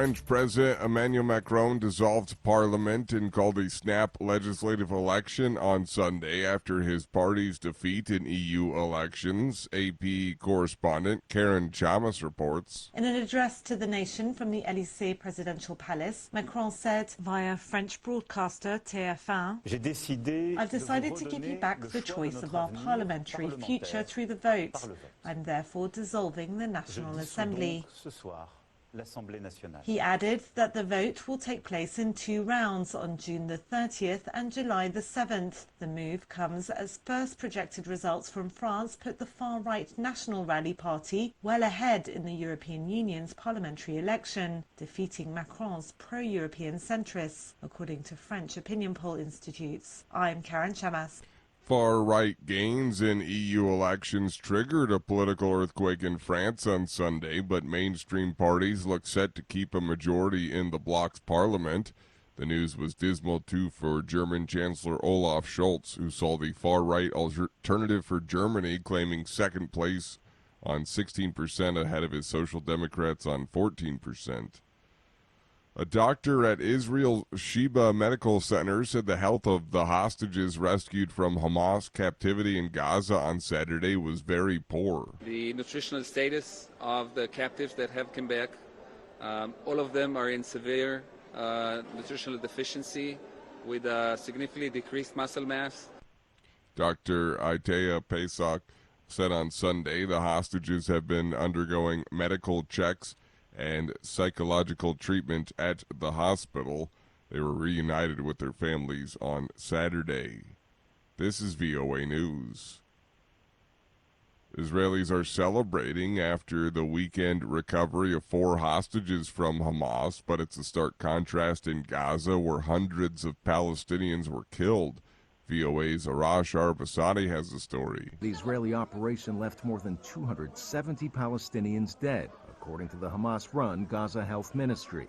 French President Emmanuel Macron dissolved parliament and called a snap legislative election on Sunday after his party's defeat in EU elections, AP correspondent Karen Chamas reports. In an address to the nation from the Élysée presidential palace, Macron said via French broadcaster TF1, "I've decided to give you back the choice of our parliamentary future through the vote. I'm therefore dissolving the National Assembly." He added that the vote will take place in 2 rounds on June the 30th and July the 7th. The move comes as first projected results from France put the far-right National Rally Party well ahead in the European Union's parliamentary election, defeating Macron's pro-European centrists, according to French opinion poll institutes. I'm Karen Chamas. Far-right gains in EU elections triggered a political earthquake in France on Sunday, but mainstream parties look set to keep a majority in the bloc's parliament. The news was dismal, too, for German Chancellor Olaf Scholz, who saw the far-right Alternative for Germany claiming second place on 16% ahead of his Social Democrats on 14%. A doctor at Israel's Sheba Medical Center said the health of the hostages rescued from Hamas captivity in Gaza on Saturday was very poor. The nutritional status of the captives that have come back, all of them are in severe nutritional deficiency with significantly decreased muscle mass. Dr. Itaya Pesach said on Sunday the hostages have been undergoing medical checks and psychological treatment at the hospital. They were reunited with their families on Saturday. This is VOA News. Israelis are celebrating after the weekend recovery of 4 hostages from Hamas, but it's a stark contrast in Gaza where hundreds of Palestinians were killed. VOA's Arash Arbasadi has the story. The Israeli operation left more than 270 Palestinians dead, according to the Hamas-run Gaza Health Ministry.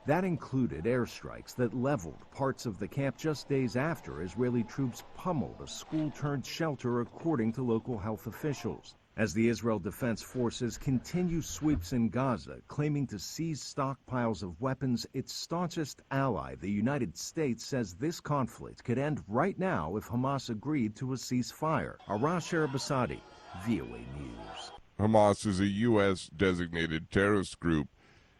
That included airstrikes that leveled parts of the camp just days after Israeli troops pummeled a school-turned-shelter, according to local health officials. As the Israel Defense Forces continue sweeps in Gaza, claiming to seize stockpiles of weapons, its staunchest ally, the United States, says this conflict could end right now if Hamas agreed to a ceasefire. Arash Arbasadi, VOA News. Hamas is a U.S.-designated terrorist group.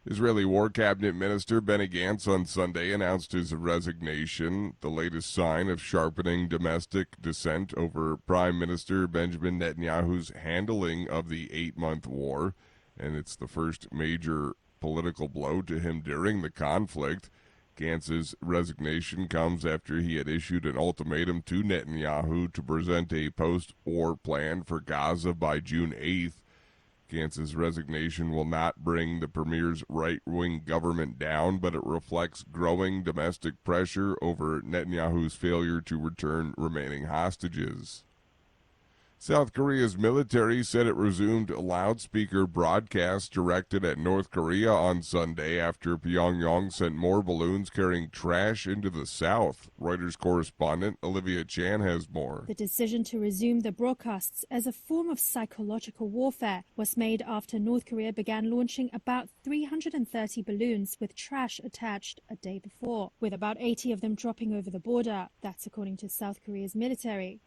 Israeli War Cabinet Minister Benny Gantz on Sunday announced his resignation, the latest sign of sharpening domestic dissent over Prime Minister Benjamin Netanyahu's handling of the 8-month war, and it's the first major political blow to him during the conflict. Gantz's resignation comes after he had issued an ultimatum to Netanyahu to present a post-war plan for Gaza by June 8th. Gantz's resignation will not bring the premier's right-wing government down, but it reflects growing domestic pressure over Netanyahu's failure to return remaining hostages. South Korea's military said it resumed loudspeaker broadcasts directed at North Korea on Sunday after Pyongyang sent more balloons carrying trash into the south. Reuters correspondent Olivia Chan has more. The decision to resume the broadcasts as a form of psychological warfare was made after North Korea began launching about 330 balloons with trash attached a day before, with about 80 of them dropping over the border. That's according to South Korea's military.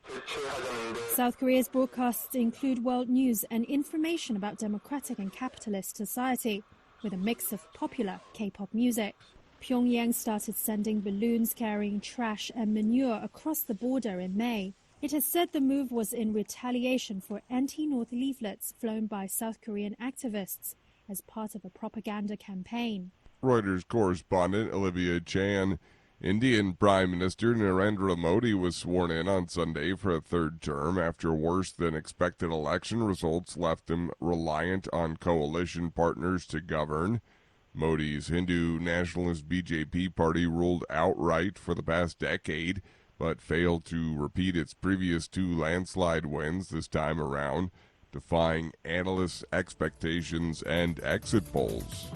South Korea's broadcasts include world news and information about democratic and capitalist society, with a mix of popular K-pop music. Pyongyang started sending balloons carrying trash and manure across the border in May. It has said the move was in retaliation for anti-North leaflets flown by South Korean activists as part of a propaganda campaign. Reuters correspondent Olivia Chan. Indian Prime Minister Narendra Modi was sworn in on Sunday for a 3rd term after worse-than-expected election results left him reliant on coalition partners to govern. Modi's Hindu nationalist BJP party ruled outright for the past decade, but failed to repeat its previous 2 landslide wins this time around, defying analysts' expectations and exit polls.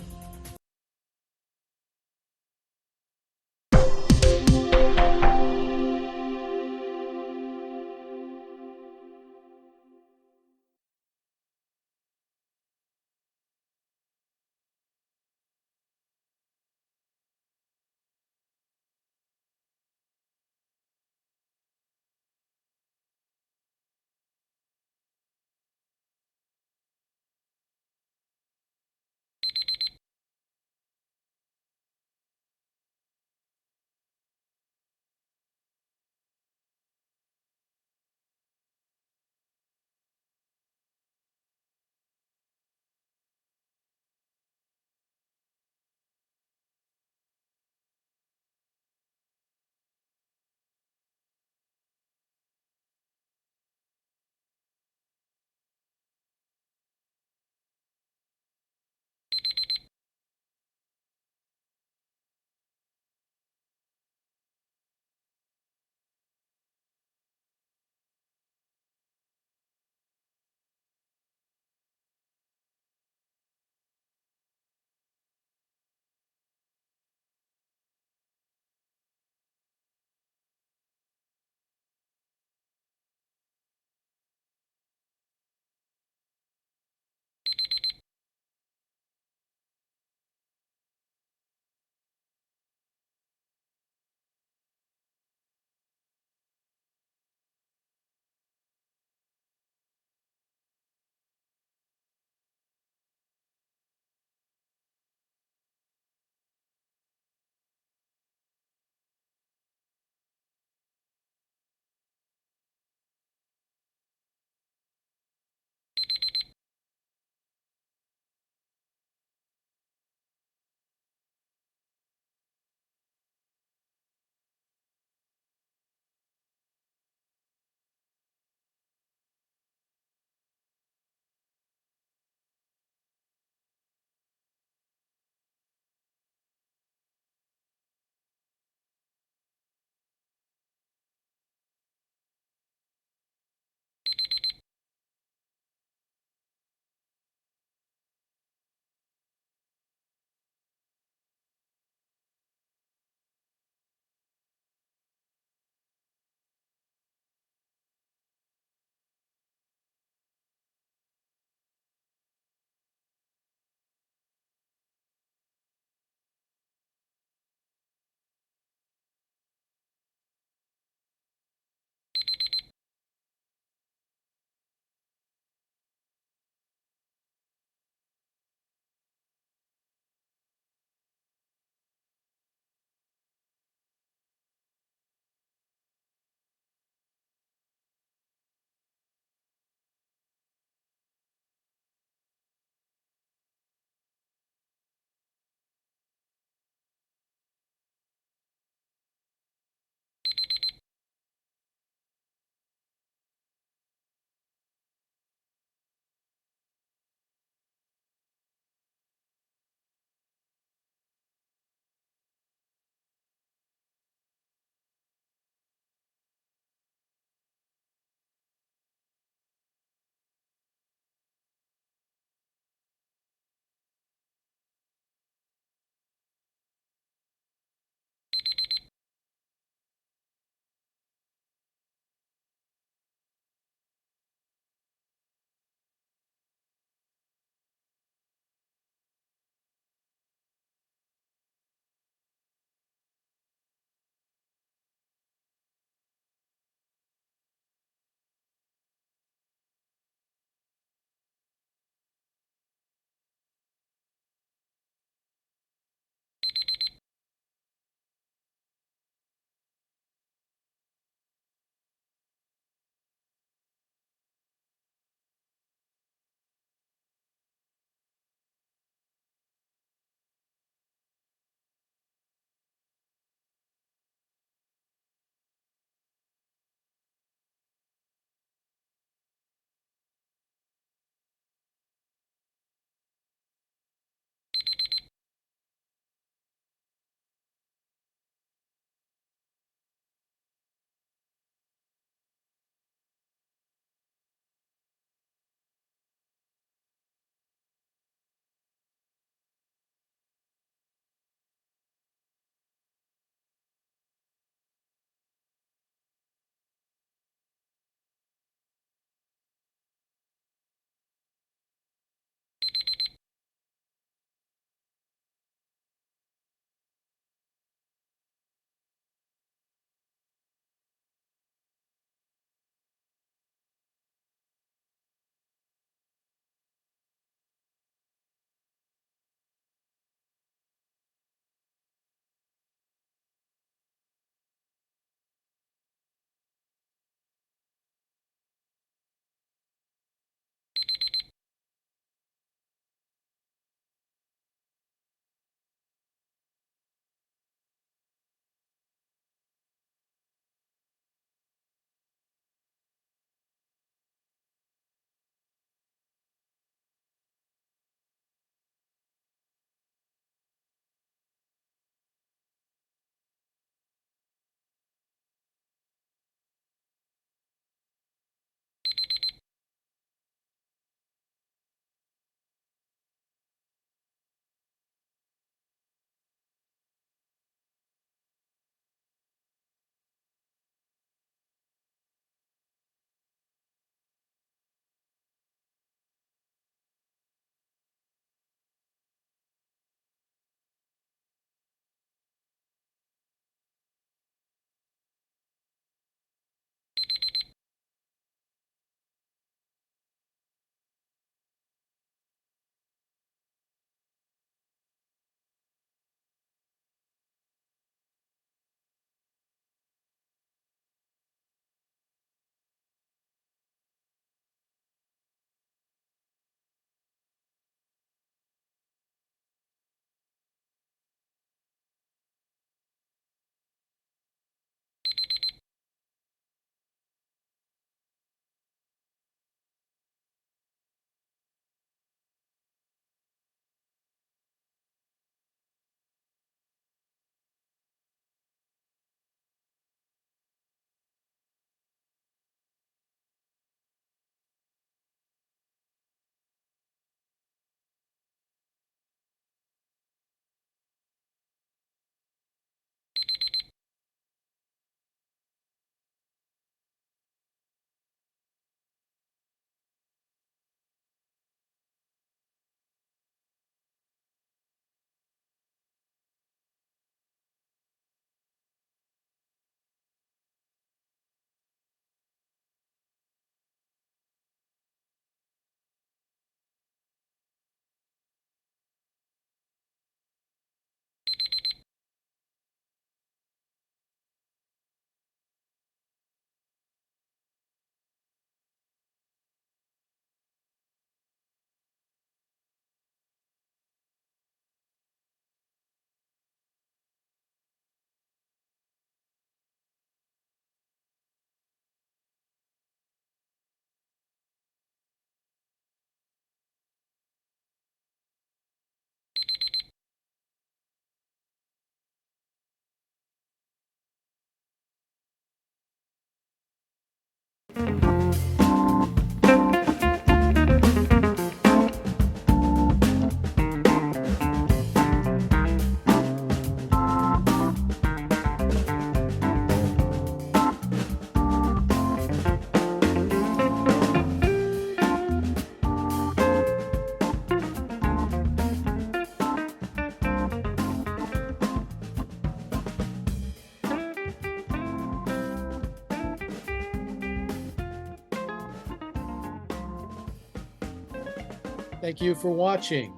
Thank you for watching.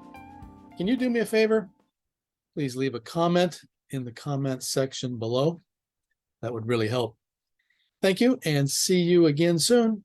Can you do me a favor? Please leave a comment in the comments section below. That would really help. Thank you, and see you again soon.